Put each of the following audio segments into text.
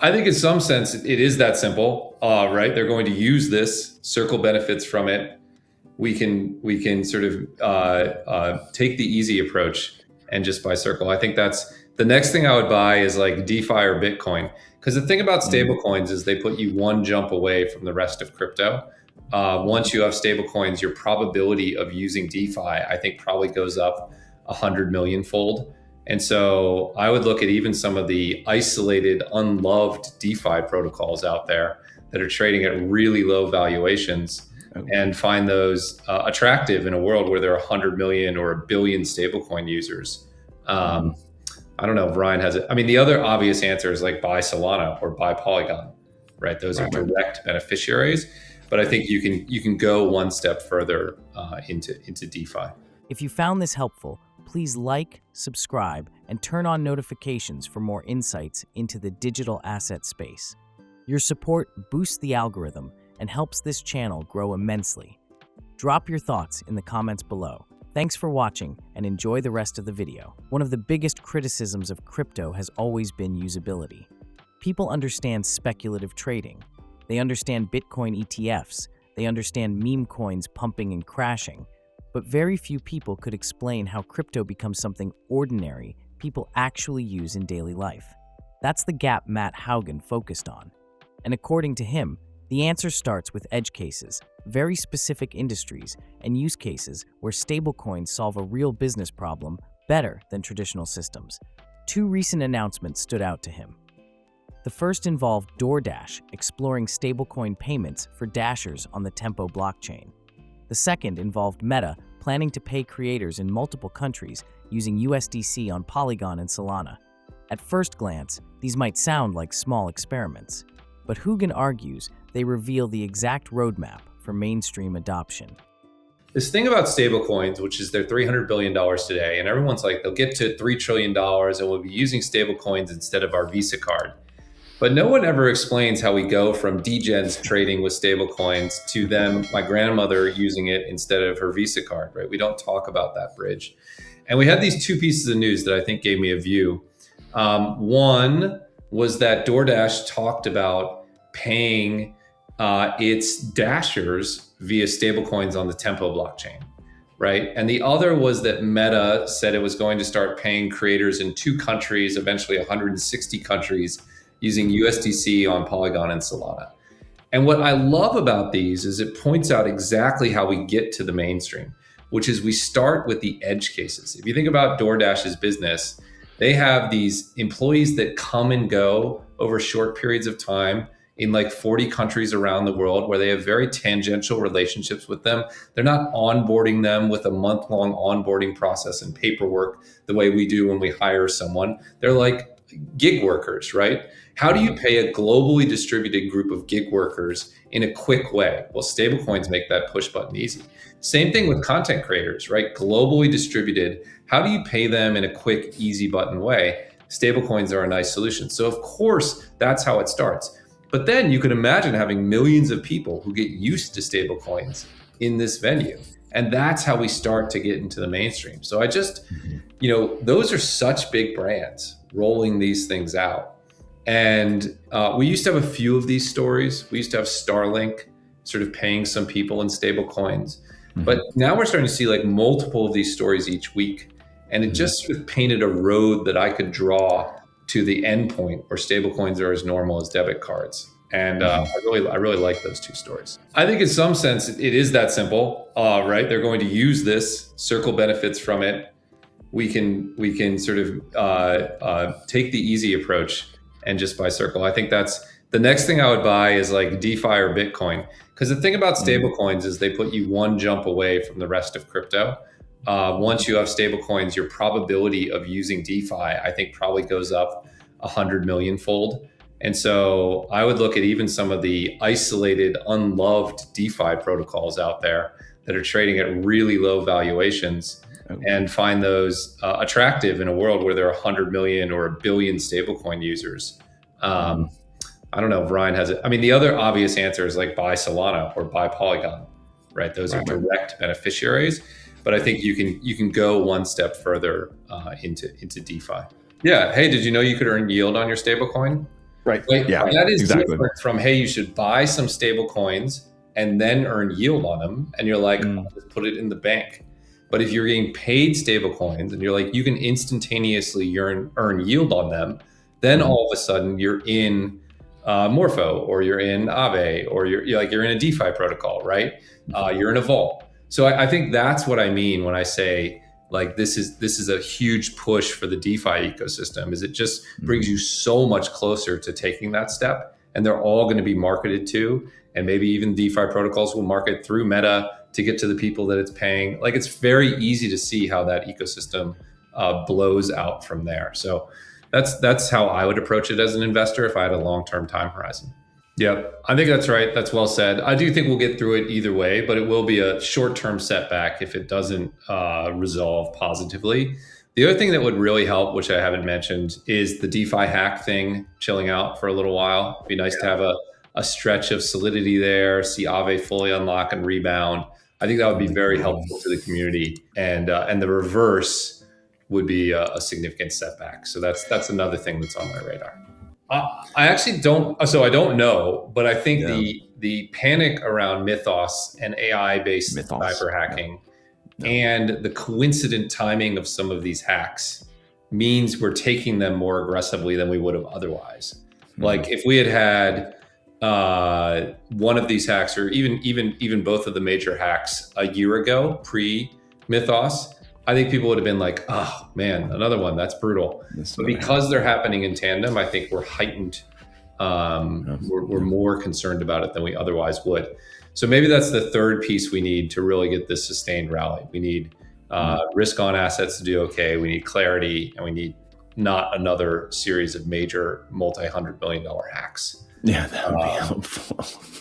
I think in some sense it is that simple, right? They're going to use this, Circle benefits from it. We can sort of take the easy approach and just buy Circle. I think that's the next thing I would buy is like DeFi or Bitcoin. Because the thing about stablecoins is they put you one jump away from the rest of crypto. Once you have stablecoins, your probability of using DeFi, I think, probably goes up 100 million fold. And so I would look at even some of the isolated, unloved DeFi protocols out there that are trading at really low valuations and find those attractive in a world where there are 100 million or a billion stablecoin users. I don't know if Ryan has it. I mean, the other obvious answer is like buy Solana or buy Polygon, right? Those are direct beneficiaries. But I think you can go one step further into DeFi. If you found this helpful, please like, subscribe, and turn on notifications for more insights into the digital asset space. Your support boosts the algorithm and helps this channel grow immensely. Drop your thoughts in the comments below. Thanks for watching and enjoy the rest of the video. One of the biggest criticisms of crypto has always been usability. People understand speculative trading. They understand Bitcoin ETFs. They understand meme coins pumping and crashing. But very few people could explain how crypto becomes something ordinary people actually use in daily life. That's the gap Matt Hougan focused on. And according to him, the answer starts with edge cases, very specific industries, and use cases where stablecoins solve a real business problem better than traditional systems. Two recent announcements stood out to him. The first involved DoorDash exploring stablecoin payments for Dashers on the Tempo blockchain. The second involved Meta planning to pay creators in multiple countries using USDC on Polygon and Solana. At first glance, these might sound like small experiments, but Hougan argues they reveal the exact roadmap for mainstream adoption. This thing about stablecoins, which is they're $300 billion today, and everyone's like, they'll get to $3 trillion and we'll be using stablecoins instead of our Visa card. But no one ever explains how we go from degens trading with stablecoins to them, my grandmother using it instead of her Visa card, right? We don't talk about that bridge. And we had these two pieces of news that I think gave me a view. One was that DoorDash talked about paying its Dashers via stablecoins on the Tempo blockchain, right? And the other was that Meta said it was going to start paying creators in 2 countries, eventually 160 countries, using USDC on Polygon and Solana. And what I love about these is it points out exactly how we get to the mainstream, which is we start with the edge cases. If you think about DoorDash's business, they have these employees that come and go over short periods of time in like 40 countries around the world where they have very tangential relationships with them. They're not onboarding them with a month-long onboarding process and paperwork the way we do when we hire someone. They're like gig workers, right? How do you pay a globally distributed group of gig workers in a quick way? Well, stablecoins make that push button easy. Same thing with content creators, right? Globally distributed. How do you pay them in a quick, easy button way? Stablecoins are a nice solution. So of course, that's how it starts. But then you can imagine having millions of people who get used to stablecoins in this venue. And that's how we start to get into the mainstream. So I just, those are such big brands rolling these things out. And we used to have a few of these stories. We used to have Starlink sort of paying some people in stable coins. But now we're starting to see like multiple of these stories each week. And it just sort of painted a road that I could draw to the endpoint where stablecoins are as normal as debit cards. And I really like those two stories. I think in some sense it is that simple, right? They're going to use this, Circle benefits from it. We can sort of take the easy approach and just buy Circle. I think that's the next thing I would buy is like DeFi or Bitcoin. Because the thing about stablecoins is they put you one jump away from the rest of crypto. Once you have stablecoins, your probability of using DeFi, I think, probably goes up 100 million fold. And so I would look at even some of the isolated, unloved DeFi protocols out there that are trading at really low valuations and find those attractive in a world where there are 100 million or a billion stablecoin users. I don't know if Ryan has it. I mean, the other obvious answer is like buy Solana or buy Polygon, right? Those are direct beneficiaries. But I think you can go one step further into DeFi. Yeah. Hey, did you know you could earn yield on your stablecoin? Right. Right? Yeah, That is exactly. different from, hey, you should buy some stable coins and then earn yield on them. And you're like, I'll just put it in the bank. But if you're getting paid stable coins and you're like, you can instantaneously earn yield on them, then all of a sudden you're in Morpho, or you're in Aave, or you're in a DeFi protocol, right? You're in a vault. So I think that's what I mean when I say, like, this is a huge push for the DeFi ecosystem. Is it just brings you so much closer to taking that step, and they're all going to be marketed to, and maybe even DeFi protocols will market through Meta to get to the people that it's paying. Like, it's very easy to see how that ecosystem blows out from there. So that's how I would approach it as an investor if I had a long-term time horizon. Yep, I think that's right. That's well said. I do think we'll get through it either way, but it will be a short-term setback if it doesn't resolve positively. The other thing that would really help, which I haven't mentioned, is the DeFi hack thing chilling out for a little while. It'd be nice to have a stretch of solidity there, see Aave fully unlock and rebound. I think that would be very helpful to the community, and the reverse would be a significant setback. So that's another thing that's on my radar. I actually don't. So I don't know, but I think the panic around Mythos and AI-based cyber hacking and the coincident timing of some of these hacks means we're taking them more aggressively than we would have otherwise. Like, if we had one of these hacks, or even both of the major hacks a year ago, pre-Mythos, I think people would have been like, oh man, another one, that's brutal. But because they're happening in tandem, I think we're heightened. We're more concerned about it than we otherwise would. So maybe that's the third piece we need to really get this sustained rally. We need risk on assets to do okay. We need clarity, and we need not another series of major multi-$100 million hacks. Yeah, that would be helpful.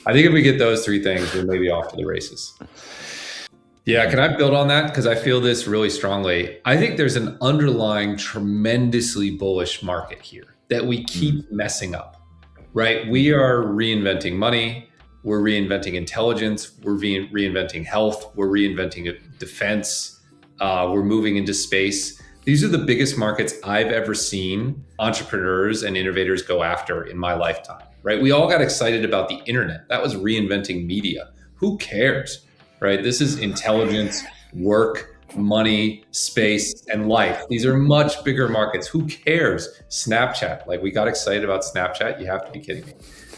I think if we get those three things, we're maybe off to the races. Yeah, can I build on that? Because I feel this really strongly. I think there's an underlying tremendously bullish market here that we keep messing up, right? We are reinventing money. We're reinventing intelligence. We're reinventing health. We're reinventing defense. We're moving into space. These are the biggest markets I've ever seen entrepreneurs and innovators go after in my lifetime, right? We all got excited about the internet. That was reinventing media. Who cares? Right? This is intelligence, work, money, space, and life. These are much bigger markets. Who cares? Snapchat. Like, we got excited about Snapchat. You have to be kidding me.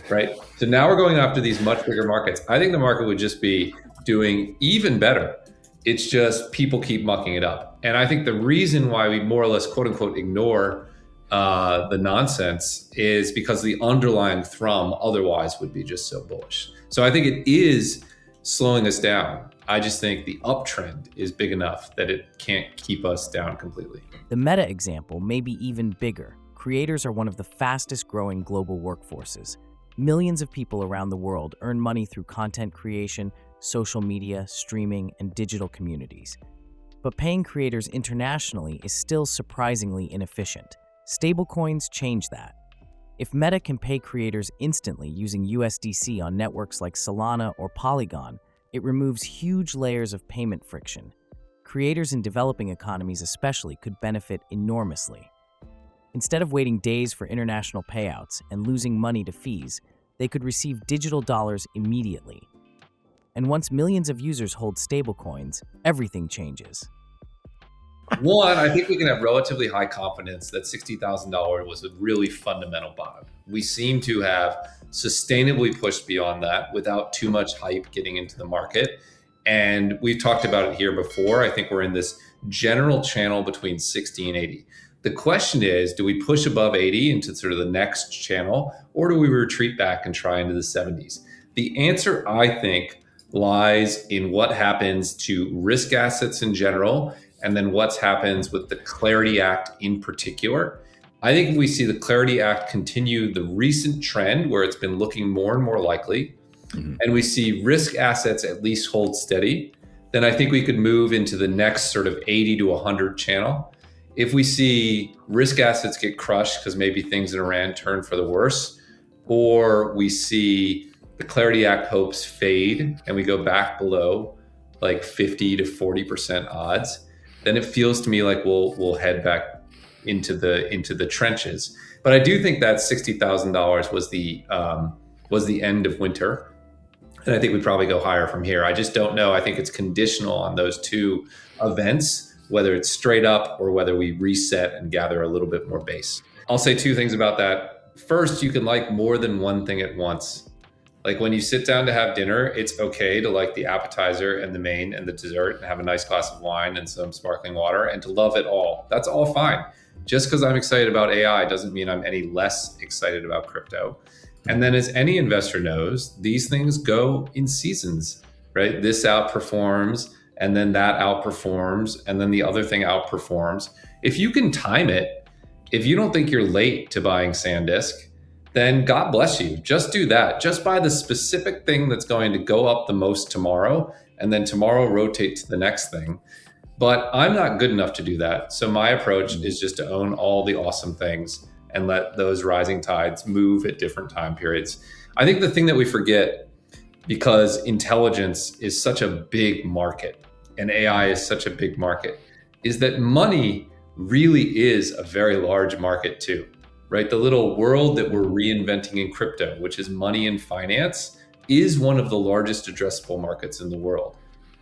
Right? So now we're going after these much bigger markets. I think the market would just be doing even better. It's just people keep mucking it up. And I think the reason why we more or less, quote unquote, ignore the nonsense is because the underlying thrum otherwise would be just so bullish. So I think it is slowing us down. I just think the uptrend is big enough that it can't keep us down completely. The Meta example may be even bigger. Creators are one of the fastest growing global workforces. Millions of people around the world earn money through content creation, social media, streaming, and digital communities. But paying creators internationally is still surprisingly inefficient. Stablecoins change that. If Meta can pay creators instantly using USDC on networks like Solana or Polygon, it removes huge layers of payment friction. Creators in developing economies especially could benefit enormously. Instead of waiting days for international payouts and losing money to fees, they could receive digital dollars immediately. And once millions of users hold stablecoins, everything changes. One, I think we can have relatively high confidence that $60,000 was a really fundamental bottom. We seem to have sustainably pushed beyond that without too much hype getting into the market. And we've talked about it here before. I think we're in this general channel between 60 and 80. The question is, do we push above 80 into sort of the next channel, or do we retreat back and try into the 70s? The answer, I think, lies in what happens to risk assets in general, and then what happens with the Clarity Act in particular. I think if we see the Clarity Act continue the recent trend where it's been looking more and more likely, and we see risk assets at least hold steady, then I think we could move into the next sort of 80 to 100 channel. If we see risk assets get crushed because maybe things in Iran turn for the worse, or we see the Clarity Act hopes fade and we go back below like 50 to 40% odds, then it feels to me like we'll head back into the trenches. But I do think that $60,000 was the end of winter. And I think we'd probably go higher from here. I just don't know. I think it's conditional on those two events, whether it's straight up or whether we reset and gather a little bit more base. I'll say two things about that. First, you can like more than one thing at once. Like when you sit down to have dinner, it's okay to like the appetizer and the main and the dessert and have a nice glass of wine and some sparkling water and to love it all. That's all fine. Just because I'm excited about AI doesn't mean I'm any less excited about crypto. And then as any investor knows, these things go in seasons, right? This outperforms and then that outperforms and then the other thing outperforms. If you can time it, if you don't think you're late to buying SanDisk, then God bless you. Just do that. Just buy the specific thing that's going to go up the most tomorrow and then tomorrow rotate to the next thing. But I'm not good enough to do that. So my approach is just to own all the awesome things and let those rising tides move at different time periods. I think the thing that we forget, because intelligence is such a big market and AI is such a big market, is that money really is a very large market too, right? The little world that we're reinventing in crypto, which is money and finance, is one of the largest addressable markets in the world.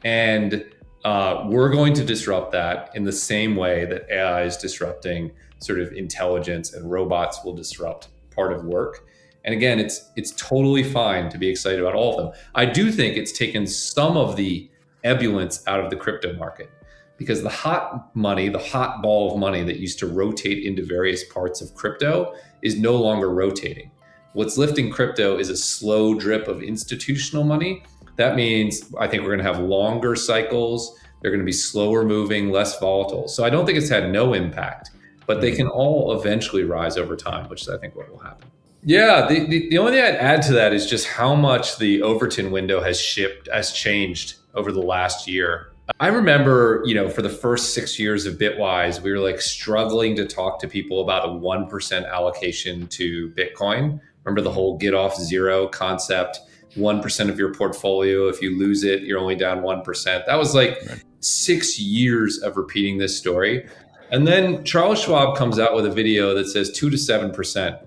And we're going to disrupt that in the same way that AI is disrupting sort of intelligence and robots will disrupt part of work. And again, it's totally fine to be excited about all of them. I do think it's taken some of the ebullience out of the crypto market because the hot money, the hot ball of money that used to rotate into various parts of crypto is no longer rotating. What's lifting crypto is a slow drip of institutional money. That means I think we're going to have longer cycles. They're going to be slower moving, less volatile. So I don't think it's had no impact, but they can all eventually rise over time, which is I think what will happen. Yeah, the only thing I'd add to that is just how much the Overton window has changed over the last year. I remember, for the first 6 years of Bitwise, we were like struggling to talk to people about a 1% allocation to Bitcoin. Remember the whole get off zero concept, 1% of your portfolio. If you lose it, you're only down 1%. That was like 6 years of repeating this story. And then Charles Schwab comes out with a video that says 2 to 7%,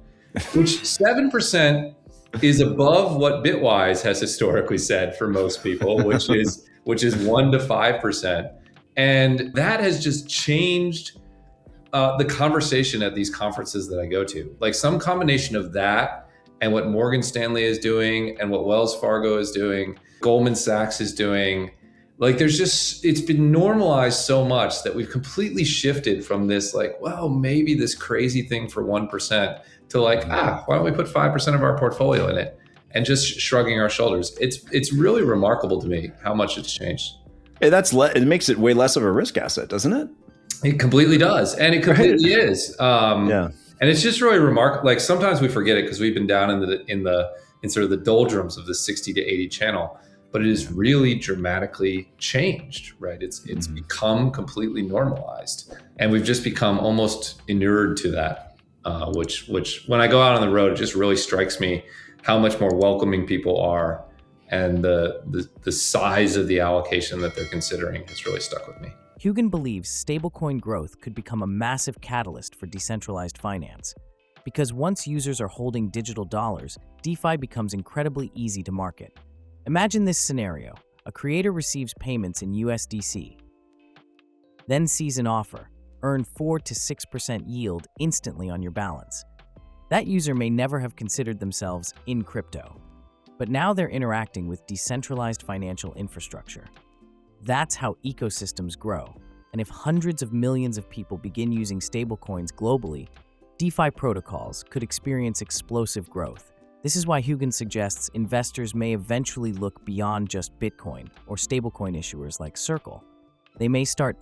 which 7% is above what Bitwise has historically said for most people, which is 1 to 5%. And that has just changed the conversation at these conferences that I go to. Like some combination of that and what Morgan Stanley is doing and what Wells Fargo is doing, Goldman Sachs is doing, like it's been normalized so much that we've completely shifted from this like, well, maybe this crazy thing for 1% to like, why don't we put 5% of our portfolio in it and just shrugging our shoulders. It's really remarkable to me how much it's changed. It makes it way less of a risk asset, doesn't it? It completely does. And it completely is. Yeah. And it's just really remarkable. Like sometimes we forget it because we've been down in sort of the doldrums of the 60 to 80 channel, but it has really dramatically changed, right? It's become completely normalized, and we've just become almost inured to that. Which when I go out on the road, it just really strikes me how much more welcoming people are, and the size of the allocation that they're considering has really stuck with me. Hougan believes stablecoin growth could become a massive catalyst for decentralized finance. Because once users are holding digital dollars, DeFi becomes incredibly easy to market. Imagine this scenario. A creator receives payments in USDC, then sees an offer, earn 4 to 6% yield instantly on your balance. That user may never have considered themselves in crypto, but now they're interacting with decentralized financial infrastructure. That's how ecosystems grow. And if hundreds of millions of people begin using stablecoins globally, DeFi protocols could experience explosive growth. This is why Hougan suggests investors may eventually look beyond just Bitcoin or stablecoin issuers like Circle. They may start